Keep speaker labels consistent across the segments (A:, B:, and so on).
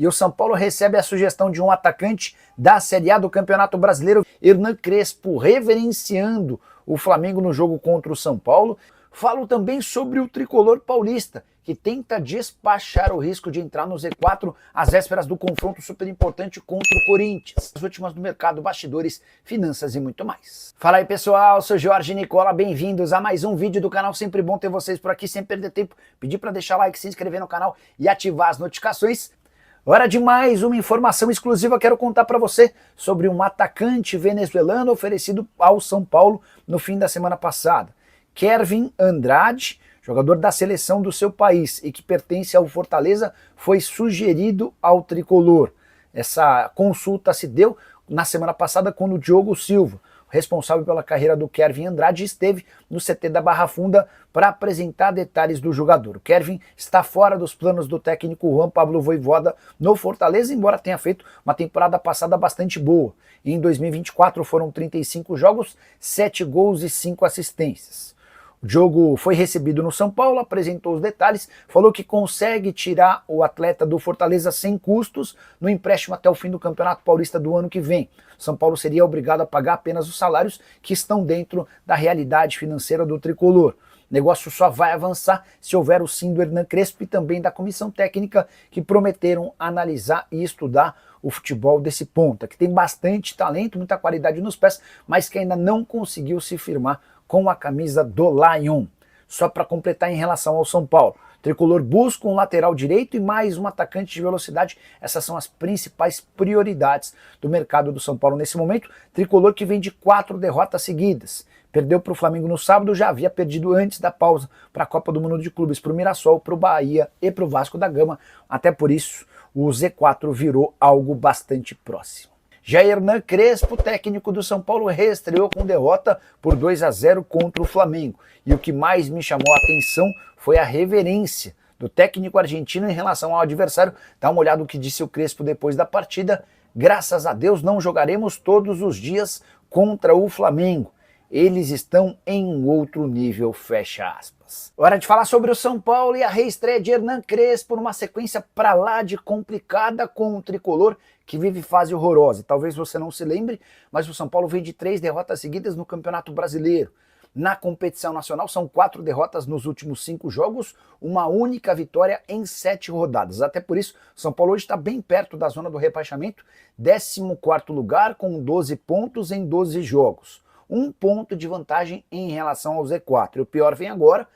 A: e o São Paulo recebe a sugestão de um atacante da Série A do Campeonato Brasileiro, Hernan Crespo, reverenciando o Flamengo no jogo contra o São Paulo. Falo também sobre o tricolor paulista, que tenta despachar o risco de entrar no Z4 às vésperas do confronto super importante contra o Corinthians. As últimas do mercado, bastidores, finanças e muito mais. Fala aí pessoal, sou Jorge Nicola, bem-vindos a mais um vídeo do canal. Sempre bom ter vocês por aqui, sem perder tempo. Pedir para deixar like, se inscrever no canal e ativar as notificações. Hora de mais uma informação exclusiva. Quero contar para você sobre um atacante venezuelano oferecido ao São Paulo no fim da semana passada. Kervin Andrade, jogador da seleção do seu país e que pertence ao Fortaleza, foi sugerido ao tricolor. Essa consulta se deu na semana passada quando o Diogo Silva, responsável pela carreira do Kervin Andrade, esteve no CT da Barra Funda para apresentar detalhes do jogador. O Kervin está fora dos planos do técnico Juan Pablo Vojvoda no Fortaleza, embora tenha feito uma temporada passada bastante boa. Em 2024 foram 35 jogos, 7 gols e 5 assistências. O Diogo foi recebido no São Paulo, apresentou os detalhes, falou que consegue tirar o atleta do Fortaleza sem custos no empréstimo até o fim do Campeonato Paulista do ano que vem. O São Paulo seria obrigado a pagar apenas os salários que estão dentro da realidade financeira do tricolor. O negócio só vai avançar se houver o sim do Hernan Crespo e também da comissão técnica, que prometeram analisar e estudar o futebol desse ponta, que tem bastante talento, muita qualidade nos pés, mas que ainda não conseguiu se firmar com a camisa do Lyon. Só para completar em relação ao São Paulo, o tricolor busca um lateral direito e mais um atacante de velocidade. Essas são as principais prioridades do mercado do São Paulo nesse momento. Tricolor que vem de 4 derrotas seguidas. Perdeu para o Flamengo no sábado, já havia perdido antes da pausa para a Copa do Mundo de Clubes, para o Mirassol, para o Bahia e para o Vasco da Gama. Até por isso, o Z4 virou algo bastante próximo. Já Hernan Crespo, técnico do São Paulo, reestreou com derrota por 2-0 contra o Flamengo. E o que mais me chamou a atenção foi a reverência do técnico argentino em relação ao adversário. Dá uma olhada no que disse o Crespo depois da partida. Graças a Deus não jogaremos todos os dias contra o Flamengo. Eles estão em um outro nível, fecha aspas. Hora de falar sobre o São Paulo e a reestreia de Hernan Crespo numa sequência pra lá de complicada com o tricolor, que vive fase horrorosa. Talvez você não se lembre, mas o São Paulo vem de 3 derrotas seguidas no Campeonato Brasileiro. Na competição nacional são 4 derrotas nos últimos 5 jogos, uma única vitória em 7 rodadas. Até por isso, o São Paulo hoje está bem perto da zona do rebaixamento, 14º lugar com 12 pontos em 12 jogos. 1 ponto de vantagem em relação ao Z4. E o pior vem agora.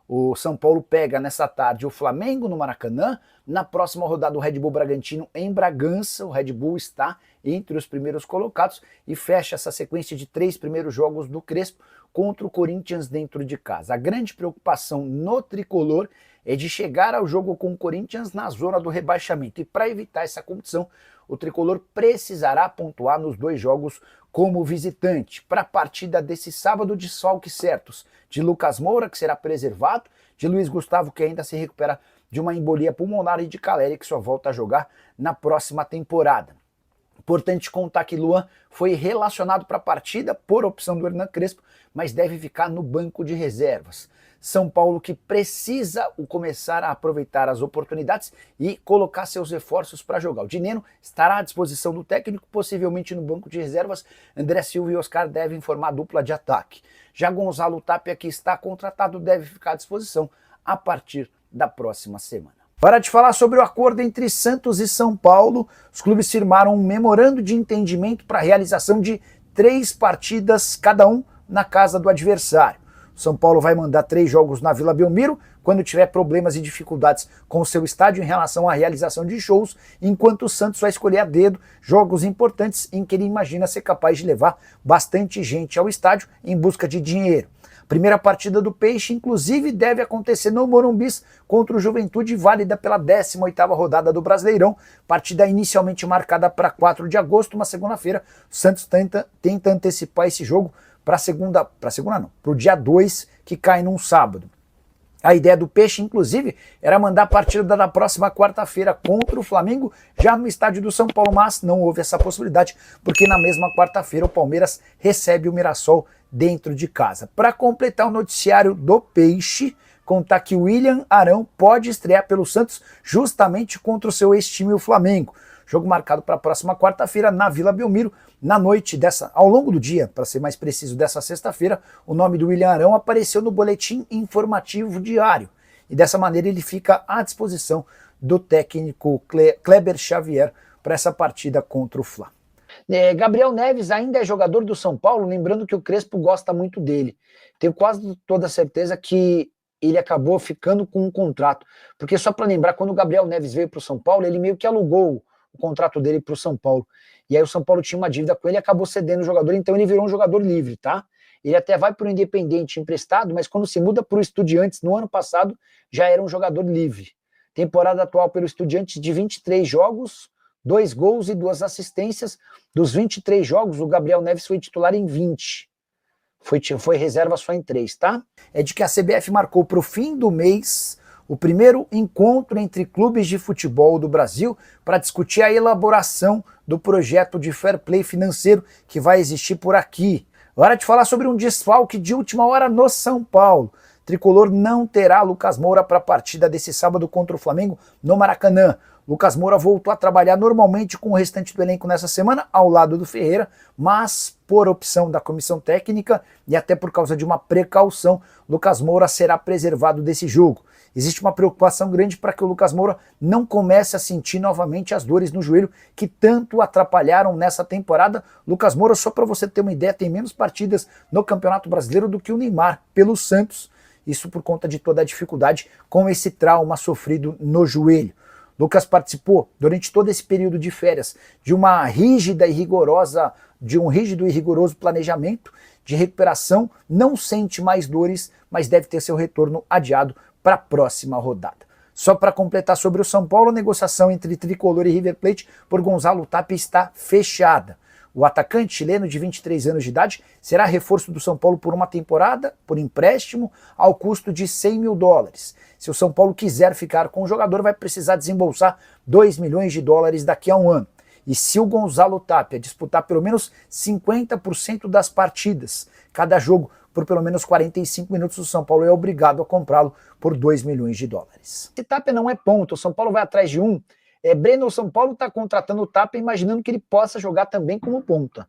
A: O São Paulo pega nessa tarde o Flamengo no Maracanã. Na próxima rodada o Red Bull Bragantino em Bragança. O Red Bull está entre os primeiros colocados e fecha essa sequência de 3 primeiros jogos do Crespo contra o Corinthians dentro de casa. A grande preocupação no tricolor é de chegar ao jogo com o Corinthians na zona do rebaixamento. E para evitar essa competição, o tricolor precisará pontuar nos 2 jogos como visitante. Para a partida desse sábado, desfalques certos de Lucas Moura, que será preservado, de Luiz Gustavo, que ainda se recupera de uma embolia pulmonar, e de Caleri, que só volta a jogar na próxima temporada. Importante contar que Luan foi relacionado para a partida por opção do Hernan Crespo, mas deve ficar no banco de reservas. São Paulo que precisa começar a aproveitar as oportunidades e colocar seus reforços para jogar. O Dineno estará à disposição do técnico, possivelmente no banco de reservas. André Silva e Oscar devem formar dupla de ataque. Já Gonzalo Tapia, que está contratado, deve ficar à disposição a partir da próxima semana. Para de falar sobre o acordo entre Santos e São Paulo, os clubes firmaram um memorando de entendimento para a realização de 3 partidas cada um na casa do adversário. São Paulo vai mandar 3 jogos na Vila Belmiro quando tiver problemas e dificuldades com o seu estádio em relação à realização de shows, enquanto o Santos vai escolher a dedo jogos importantes em que ele imagina ser capaz de levar bastante gente ao estádio em busca de dinheiro. A primeira partida do Peixe, inclusive, deve acontecer no Morumbis contra o Juventude, válida pela 18ª rodada do Brasileirão, partida inicialmente marcada para 4 de agosto, uma segunda-feira. O Santos tenta antecipar esse jogo para o dia 2, que cai num sábado. A ideia do Peixe, inclusive, era mandar a partida da próxima quarta-feira contra o Flamengo, já no estádio do São Paulo, mas não houve essa possibilidade, porque na mesma quarta-feira o Palmeiras recebe o Mirassol dentro de casa. Para completar o noticiário do Peixe, contar que o William Arão pode estrear pelo Santos justamente contra o seu ex-time, o Flamengo. Jogo marcado para a próxima quarta-feira na Vila Belmiro. Na noite ao longo do dia, para ser mais preciso, dessa sexta-feira, o nome do William Arão apareceu no boletim informativo diário. E dessa maneira ele fica à disposição do técnico Kleber Xavier para essa partida contra o Fla. Gabriel Neves ainda é jogador do São Paulo, lembrando que o Crespo gosta muito dele. Tenho quase toda a certeza que ele acabou ficando com um contrato. Porque só para lembrar, quando o Gabriel Neves veio para o São Paulo, ele meio que alugou o contrato dele para o São Paulo. E aí o São Paulo tinha uma dívida com ele e acabou cedendo o jogador, então ele virou um jogador livre, tá? Ele até vai para o Independente emprestado, mas quando se muda para o Estudiantes no ano passado, já era um jogador livre. Temporada atual pelo Estudiantes de 23 jogos, 2 gols e 2 assistências. Dos 23 jogos, o Gabriel Neves foi titular em 20. Foi reserva só em 3, tá? É de que a CBF marcou para o fim do mês o primeiro encontro entre clubes de futebol do Brasil para discutir a elaboração do projeto de fair play financeiro que vai existir por aqui. Hora de falar sobre um desfalque de última hora no São Paulo. Tricolor não terá Lucas Moura para a partida desse sábado contra o Flamengo no Maracanã. Lucas Moura voltou a trabalhar normalmente com o restante do elenco nessa semana, ao lado do Ferreira, mas por opção da comissão técnica e até por causa de uma precaução, Lucas Moura será preservado desse jogo. Existe uma preocupação grande para que o Lucas Moura não comece a sentir novamente as dores no joelho que tanto atrapalharam nessa temporada. Lucas Moura, só para você ter uma ideia, tem menos partidas no Campeonato Brasileiro do que o Neymar pelo Santos. Isso por conta de toda a dificuldade com esse trauma sofrido no joelho. Lucas participou durante todo esse período de férias de um rígido e rigoroso planejamento de recuperação, não sente mais dores, mas deve ter seu retorno adiado para a próxima rodada. Só para completar sobre o São Paulo, a negociação entre Tricolor e River Plate por Gonzalo Tapia está fechada. O atacante chileno de 23 anos de idade será reforço do São Paulo por uma temporada, por empréstimo, ao custo de $100 mil. Se o São Paulo quiser ficar com o jogador, vai precisar desembolsar $2 milhões daqui a um ano. E se o Gonzalo Tapia disputar pelo menos 50% das partidas, cada jogo, por pelo menos 45 minutos, o São Paulo é obrigado a comprá-lo por $2 milhões. Se Tapia não é ponta, o São Paulo vai atrás de um. Breno, São Paulo está contratando o Tapia imaginando que ele possa jogar também como ponta.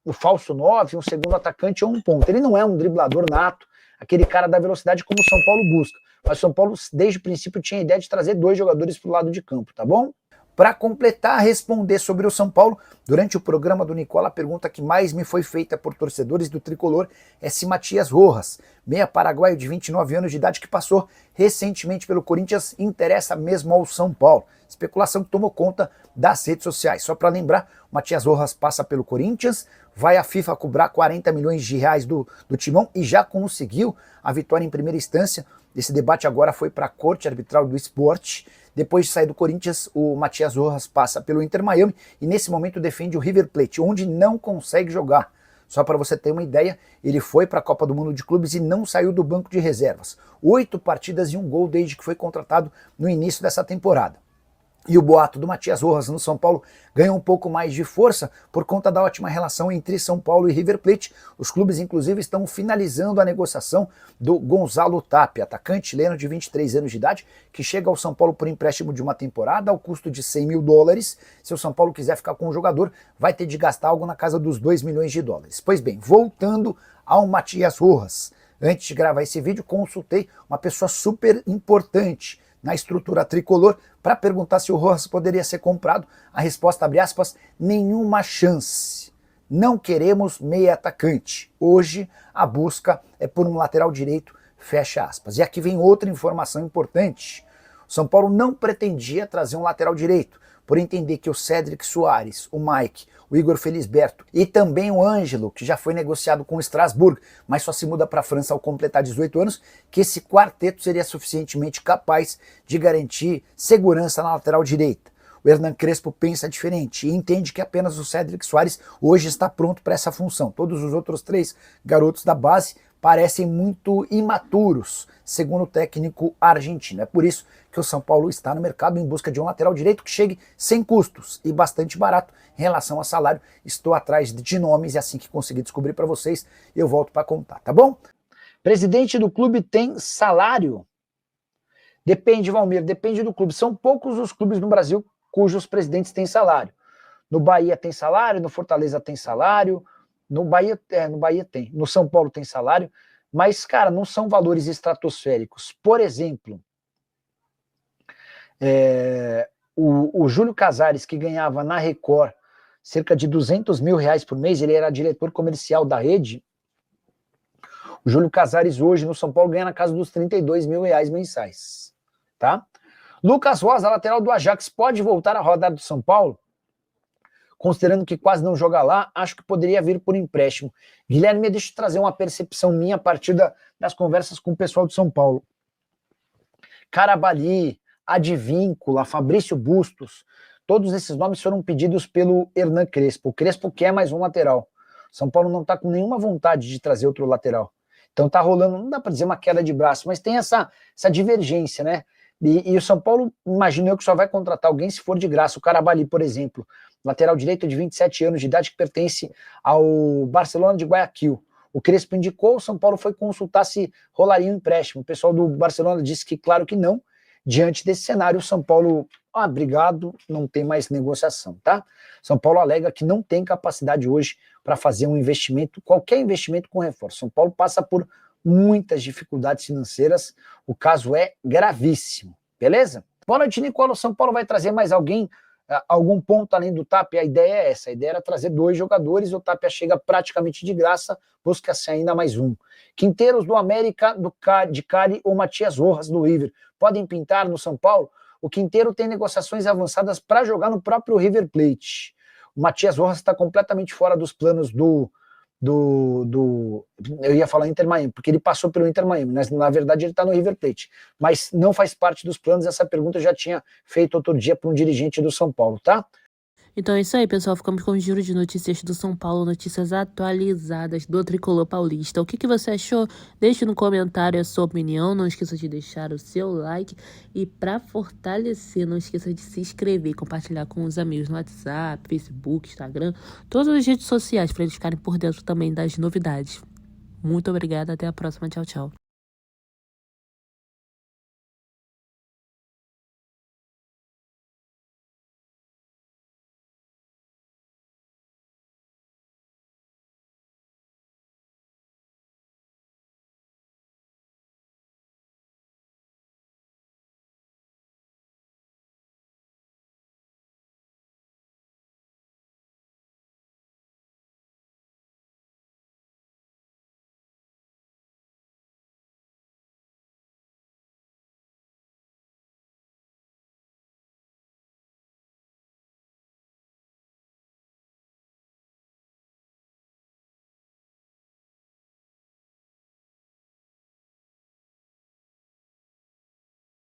A: O falso 9, um segundo atacante ou um ponta. Ele não é um driblador nato, aquele cara da velocidade como o São Paulo busca. Mas o São Paulo, desde o princípio, tinha a ideia de trazer 2 jogadores para o lado de campo, tá bom? Para completar, responder sobre o São Paulo, durante o programa do Nicola, a pergunta que mais me foi feita por torcedores do Tricolor é se Matias Rojas, meia paraguaio de 29 anos de idade que passou recentemente pelo Corinthians, interessa mesmo ao São Paulo. Especulação que tomou conta das redes sociais. Só para lembrar, o Matias Rojas passa pelo Corinthians, vai à FIFA cobrar R$40 milhões do Timão e já conseguiu a vitória em primeira instância. Esse debate agora foi para a Corte Arbitral do Esporte. Depois de sair do Corinthians, o Matias Rojas passa pelo Inter Miami e nesse momento defende o River Plate, onde não consegue jogar. Só para você ter uma ideia, ele foi para a Copa do Mundo de Clubes e não saiu do banco de reservas. 8 partidas e 1 gol desde que foi contratado no início dessa temporada. E o boato do Matias Rojas no São Paulo ganhou um pouco mais de força por conta da ótima relação entre São Paulo e River Plate. Os clubes, inclusive, estão finalizando a negociação do Gonzalo Tapia, atacante chileno de 23 anos de idade, que chega ao São Paulo por empréstimo de uma temporada ao custo de $100 mil. Se o São Paulo quiser ficar com o jogador, vai ter de gastar algo na casa dos $2 milhões. Pois bem, voltando ao Matias Rojas. Antes de gravar esse vídeo, consultei uma pessoa super importante na estrutura tricolor para perguntar se o Rojas poderia ser comprado. A resposta, abre aspas, nenhuma chance. Não queremos meia atacante. Hoje a busca é por um lateral direito, fecha aspas. E aqui vem outra informação importante. O São Paulo não pretendia trazer um lateral direito, por entender que o Cédric Soares, o Mike, o Igor Felisberto e também o Ângelo, que já foi negociado com o Strasbourg, mas só se muda para a França ao completar 18 anos, que esse quarteto seria suficientemente capaz de garantir segurança na lateral direita. O Hernan Crespo pensa diferente e entende que apenas o Cédric Soares hoje está pronto para essa função. Todos os outros 3 garotos da base parecem muito imaturos, segundo o técnico argentino. É por isso que o São Paulo está no mercado em busca de um lateral direito que chegue sem custos e bastante barato em relação a salário. Estou atrás de nomes e assim que conseguir descobrir para vocês, eu volto para contar, tá bom? Presidente do clube tem salário? Depende, Valmir, depende do clube. São poucos os clubes no Brasil cujos presidentes têm salário. No Bahia tem salário, no Fortaleza tem salário, no Bahia tem, no São Paulo tem salário, mas, cara, não são valores estratosféricos. Por exemplo, o Júlio Casares, que ganhava na Record cerca de R$200 mil por mês, ele era diretor comercial da rede. O Júlio Casares hoje no São Paulo ganha na casa dos R$32 mil mensais, tá? Lucas Rosa, lateral do Ajax, pode voltar à rodada do São Paulo? Considerando que quase não joga lá, acho que poderia vir por empréstimo. Guilherme, deixa eu trazer uma percepção minha a partir das conversas com o pessoal de São Paulo. Carabali, Advíncula, Fabrício Bustos, todos esses nomes foram pedidos pelo Hernan Crespo. O Crespo quer mais um lateral. São Paulo não está com nenhuma vontade de trazer outro lateral. Então tá rolando, não dá para dizer uma queda de braço, mas tem essa divergência, né? E o São Paulo, imagino eu, que só vai contratar alguém se for de graça. O Carabali, por exemplo, lateral direito de 27 anos de idade, que pertence ao Barcelona de Guayaquil. O Crespo indicou, o São Paulo foi consultar se rolaria um empréstimo. O pessoal do Barcelona disse que claro que não. Diante desse cenário, o São Paulo, obrigado, não tem mais negociação, tá? São Paulo alega que não tem capacidade hoje para fazer um investimento, qualquer investimento com reforço. São Paulo passa por muitas dificuldades financeiras, o caso é gravíssimo, beleza? Boa noite, Nicola. O São Paulo vai trazer mais alguém, algum ponto além do Tapia? A ideia é essa, a ideia era trazer 2 jogadores, o Tapia chega praticamente de graça, busca-se ainda mais um. Quinteiros do América, de Cali ou Matias Rojas do River, podem pintar no São Paulo? O Quinteiro tem negociações avançadas para jogar no próprio River Plate. O Matias Rojas está completamente fora dos planos eu ia falar Inter Miami, porque ele passou pelo Inter Miami, mas na verdade ele está no River Plate, mas não faz parte dos planos. Essa pergunta eu já tinha feito outro dia para um dirigente do São Paulo, tá?
B: Então é isso aí, pessoal. Ficamos com o giro de notícias do São Paulo, notícias atualizadas do Tricolor Paulista. O que você achou? Deixe no comentário a sua opinião. Não esqueça de deixar o seu like. E para fortalecer, não esqueça de se inscrever e compartilhar com os amigos no WhatsApp, Facebook, Instagram, todas as redes sociais, para eles ficarem por dentro também das novidades. Muito obrigada, até a próxima. Tchau, tchau.